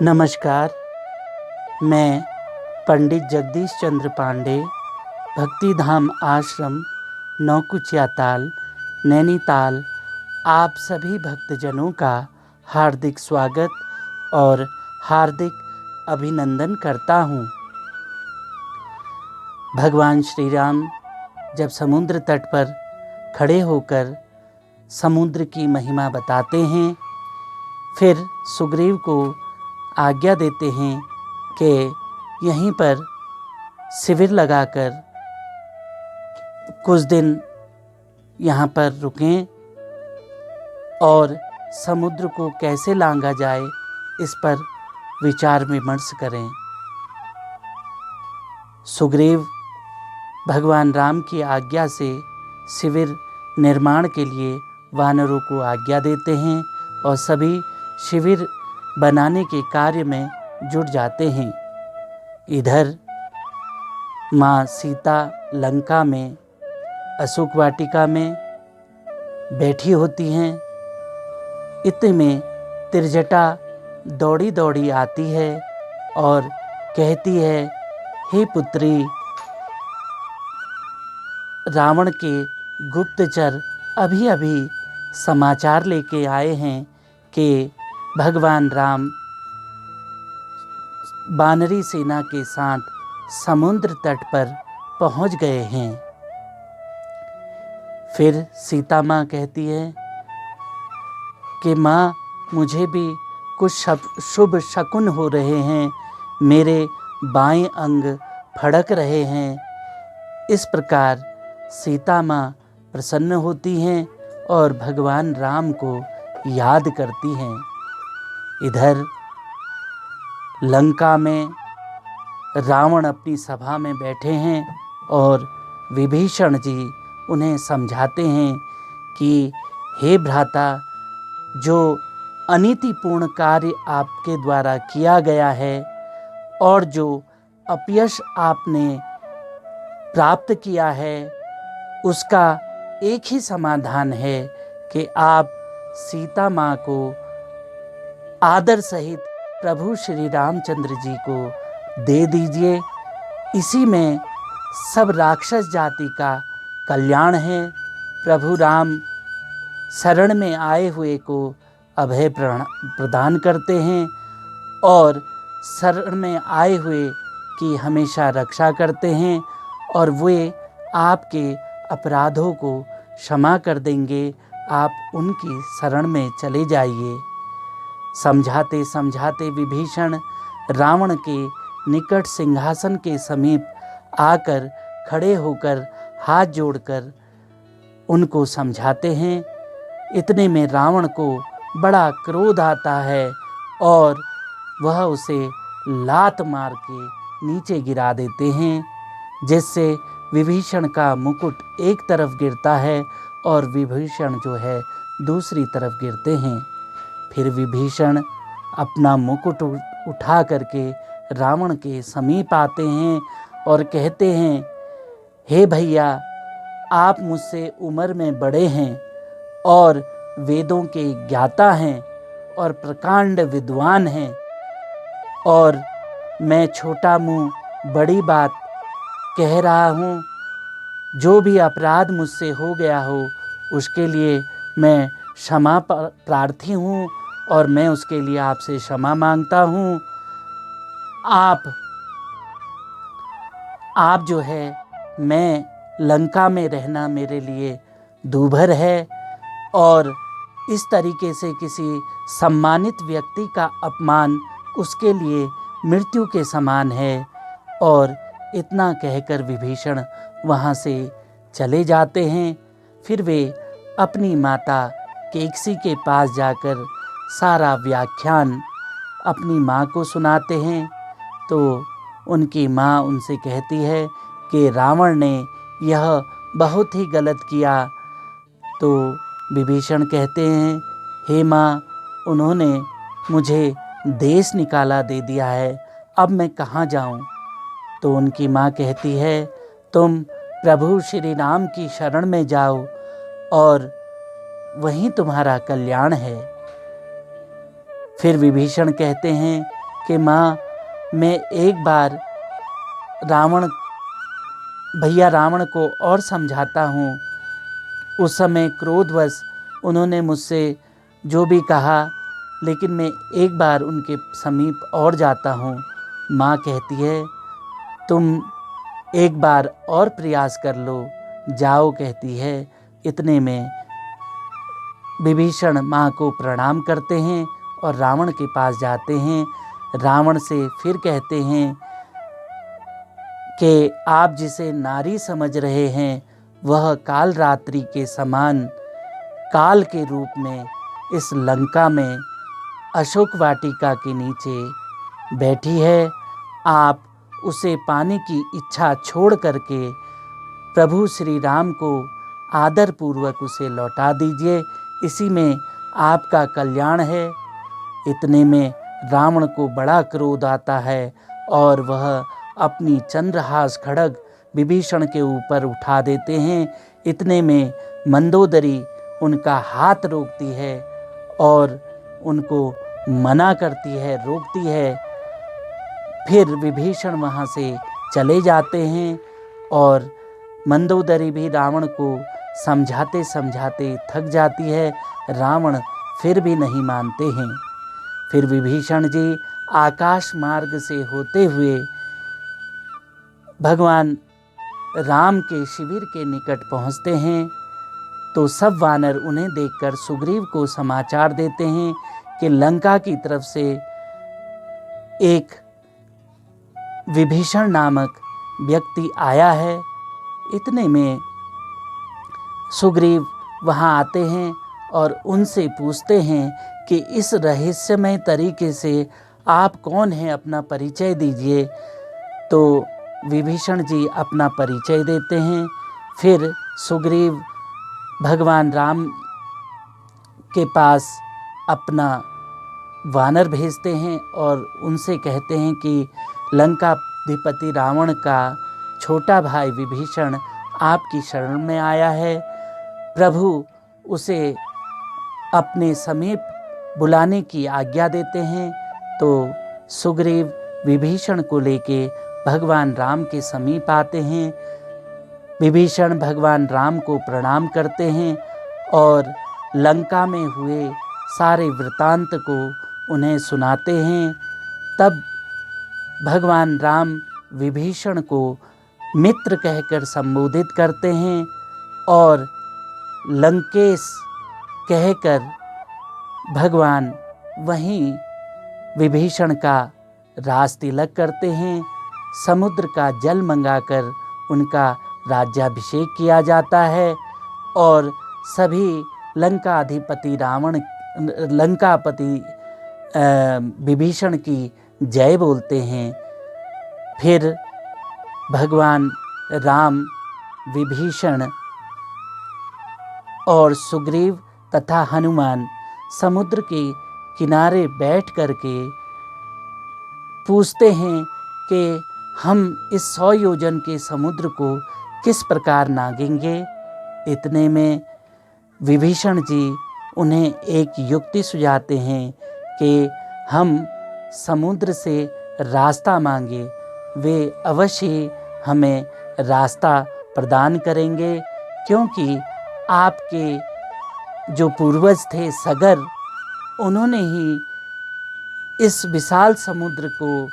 नमस्कार। मैं पंडित जगदीश चंद्र पांडे, भक्तिधाम आश्रम, नौकुचिया ताल, नैनीताल, आप सभी भक्तजनों का हार्दिक स्वागत और हार्दिक अभिनंदन करता हूँ। भगवान श्री राम जब समुद्र तट पर खड़े होकर समुद्र की महिमा बताते हैं, फिर सुग्रीव को आज्ञा देते हैं कि यहीं पर शिविर लगाकर कुछ दिन यहाँ पर रुकें और समुद्र को कैसे लांघा जाए इस पर विचार विमर्श करें। सुग्रीव भगवान राम की आज्ञा से शिविर निर्माण के लिए वानरों को आज्ञा देते हैं और सभी शिविर बनाने के कार्य में जुट जाते हैं। इधर माँ सीता लंका में अशोक वाटिका में बैठी होती हैं। इतने में त्रिजटा दौड़ी दौड़ी आती है और कहती है, हे पुत्री, रावण के गुप्तचर अभी अभी समाचार लेके आए हैं कि भगवान राम वानरी सेना के साथ समुद्र तट पर पहुंच गए हैं। फिर सीता माँ कहती है कि माँ, मुझे भी कुछ शुभ शकुन हो रहे हैं, मेरे बाएं अंग फड़क रहे हैं। इस प्रकार सीता माँ प्रसन्न होती हैं और भगवान राम को याद करती हैं। इधर लंका में रावण अपनी सभा में बैठे हैं और विभीषण जी उन्हें समझाते हैं कि हे भ्राता, जो अनीतिपूर्ण कार्य आपके द्वारा किया गया है और जो अपयश आपने प्राप्त किया है, उसका एक ही समाधान है कि आप सीता माँ को आदर सहित प्रभु श्री रामचंद्र जी को दे दीजिए। इसी में सब राक्षस जाति का कल्याण है। प्रभु राम शरण में आए हुए को अभय प्रदान करते हैं और शरण में आए हुए की हमेशा रक्षा करते हैं और वे आपके अपराधों को क्षमा कर देंगे। आप उनकी शरण में चले जाइए। समझाते समझाते विभीषण रावण के निकट सिंहासन के समीप आकर खड़े होकर हाथ जोड़कर उनको समझाते हैं। इतने में रावण को बड़ा क्रोध आता है और वह उसे लात मार के नीचे गिरा देते हैं, जिससे विभीषण का मुकुट एक तरफ गिरता है और विभीषण जो है दूसरी तरफ गिरते हैं। फिर विभीषण अपना मुकुट उठा करके रावण के समीप आते हैं और कहते हैं, हे भैया, आप मुझसे उम्र में बड़े हैं और वेदों के ज्ञाता हैं और प्रकांड विद्वान हैं, और मैं छोटा मुँह बड़ी बात कह रहा हूँ। जो भी अपराध मुझसे हो गया हो उसके लिए मैं क्षमा प्रार्थी हूँ और मैं उसके लिए आपसे क्षमा मांगता हूँ। आप जो है, मैं लंका में रहना मेरे लिए दूभर है और इस तरीके से किसी सम्मानित व्यक्ति का अपमान उसके लिए मृत्यु के समान है। और इतना कहकर विभीषण वहाँ से चले जाते हैं। फिर वे अपनी माता केकसी के पास जाकर सारा व्याख्यान अपनी माँ को सुनाते हैं। तो उनकी माँ उनसे कहती है कि रावण ने यह बहुत ही गलत किया। तो विभीषण कहते हैं, हे माँ, उन्होंने मुझे देश निकाला दे दिया है, अब मैं कहाँ जाऊँ। तो उनकी माँ कहती है, तुम प्रभु श्री राम की शरण में जाओ और वहीं तुम्हारा कल्याण है। फिर विभीषण कहते हैं कि माँ, मैं एक बार भैया रावण को और समझाता हूँ। उस समय क्रोधवश उन्होंने मुझसे जो भी कहा, लेकिन मैं एक बार उनके समीप और जाता हूँ। माँ कहती है, तुम एक बार और प्रयास कर लो, जाओ कहती है। इतने में विभीषण माँ को प्रणाम करते हैं और रावण के पास जाते हैं। रावण से फिर कहते हैं कि आप जिसे नारी समझ रहे हैं, वह काल रात्रि के समान काल के रूप में इस लंका में अशोक वाटिका के नीचे बैठी है। आप उसे पाने की इच्छा छोड़ करके प्रभु श्री राम को आदर पूर्वक उसे लौटा दीजिए, इसी में आपका कल्याण है। इतने में रावण को बड़ा क्रोध आता है और वह अपनी चंद्रहास खड्ग विभीषण के ऊपर उठा देते हैं। इतने में मंदोदरी उनका हाथ रोकती है और उनको मना करती है, रोकती है। फिर विभीषण वहाँ से चले जाते हैं और मंदोदरी भी रावण को समझाते समझाते थक जाती है। रावण फिर भी नहीं मानते हैं। फिर विभीषण जी आकाश मार्ग से होते हुए भगवान राम के शिविर के निकट पहुँचते हैं, तो सब वानर उन्हें देखकर सुग्रीव को समाचार देते हैं कि लंका की तरफ से एक विभीषण नामक व्यक्ति आया है। इतने में सुग्रीव वहाँ आते हैं और उनसे पूछते हैं कि इस रहस्यमय तरीके से आप कौन हैं, अपना परिचय दीजिए। तो विभीषण जी अपना परिचय देते हैं। फिर सुग्रीव भगवान राम के पास अपना वानर भेजते हैं और उनसे कहते हैं कि लंकाधिपति रावण का छोटा भाई विभीषण आपकी शरण में आया है। प्रभु उसे अपने समीप बुलाने की आज्ञा देते हैं। तो सुग्रीव विभीषण को लेके भगवान राम के समीप आते हैं। विभीषण भगवान राम को प्रणाम करते हैं और लंका में हुए सारे वृतांत को उन्हें सुनाते हैं। तब भगवान राम विभीषण को मित्र कहकर संबोधित करते हैं और लंकेश कहकर भगवान वहीं विभीषण का राज तिलक करते हैं। समुद्र का जल मंगाकर उनका राज्याभिषेक किया जाता है और सभी लंकापति विभीषण की जय बोलते हैं। फिर भगवान राम विभीषण और सुग्रीव तथा हनुमान समुद्र के किनारे बैठ करके पूछते हैं कि हम इस 100 योजन के समुद्र को किस प्रकार नागेंगे। इतने में विभीषण जी उन्हें एक युक्ति सुझाते हैं कि हम समुद्र से रास्ता मांगे, वे अवश्य हमें रास्ता प्रदान करेंगे, क्योंकि आपके जो पूर्वज थे सगर, उन्होंने ही इस विशाल समुद्र को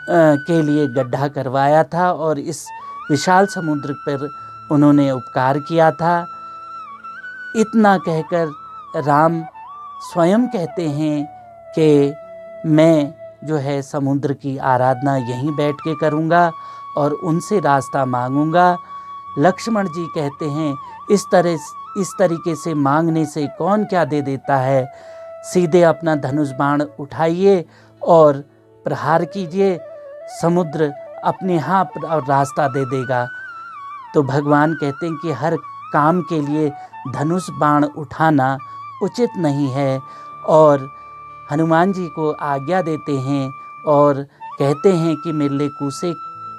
के लिए गड्ढा करवाया था और इस विशाल समुद्र पर उन्होंने उपकार किया था। इतना कहकर राम स्वयं कहते हैं कि मैं जो है समुद्र की आराधना यहीं बैठ के करूँगा और उनसे रास्ता मांगूंगा। लक्ष्मण जी कहते हैं इस तरीके से मांगने से कौन क्या दे देता है, सीधे अपना धनुष बाण उठाइए और प्रहार कीजिए, समुद्र अपने आप रास्ता दे देगा। तो भगवान कहते हैं कि हर काम के लिए धनुष बाण उठाना उचित नहीं है और हनुमान जी को आज्ञा देते हैं और कहते हैं कि मेरे लिए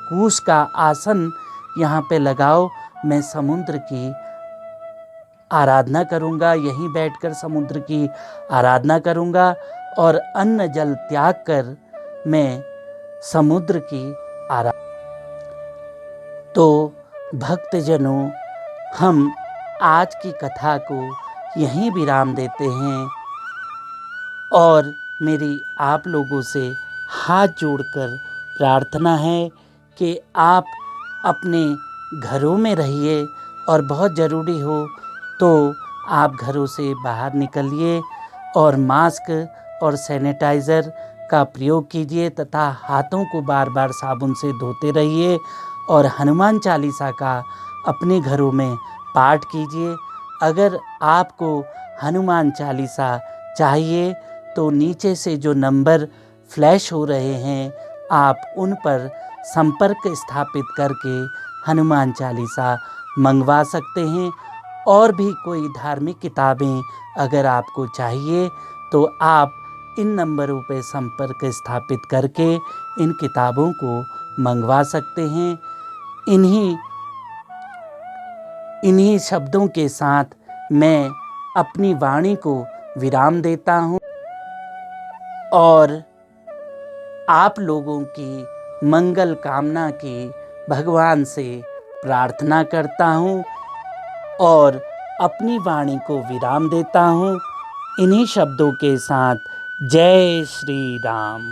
कूश का आसन यहाँ पे लगाओ, मैं समुद्र की आराधना करूँगा, यहीं बैठकर समुद्र की आराधना करूँगा और अन्न जल त्याग कर में समुद्र की आरा। तो भक्तजनों, हम आज की कथा को यहीं विराम देते हैं और मेरी आप लोगों से हाथ जोड़कर प्रार्थना है कि आप अपने घरों में रहिए और बहुत ज़रूरी हो तो आप घरों से बाहर निकलिए और मास्क और सैनिटाइज़र का प्रयोग कीजिए तथा हाथों को बार बार साबुन से धोते रहिए और हनुमान चालीसा का अपने घरों में पाठ कीजिए। अगर आपको हनुमान चालीसा चाहिए तो नीचे से जो नंबर फ्लैश हो रहे हैं आप उन पर संपर्क स्थापित करके हनुमान चालीसा मंगवा सकते हैं। और भी कोई धार्मिक किताबें अगर आपको चाहिए तो आप इन नंबरों पर संपर्क स्थापित करके इन किताबों को मंगवा सकते हैं। इन्हीं शब्दों के साथ मैं अपनी वाणी को विराम देता हूँ और आप लोगों की मंगल कामना की भगवान से प्रार्थना करता हूँ और अपनी वाणी को विराम देता हूँ इन्हीं शब्दों के साथ। जय श्री राम।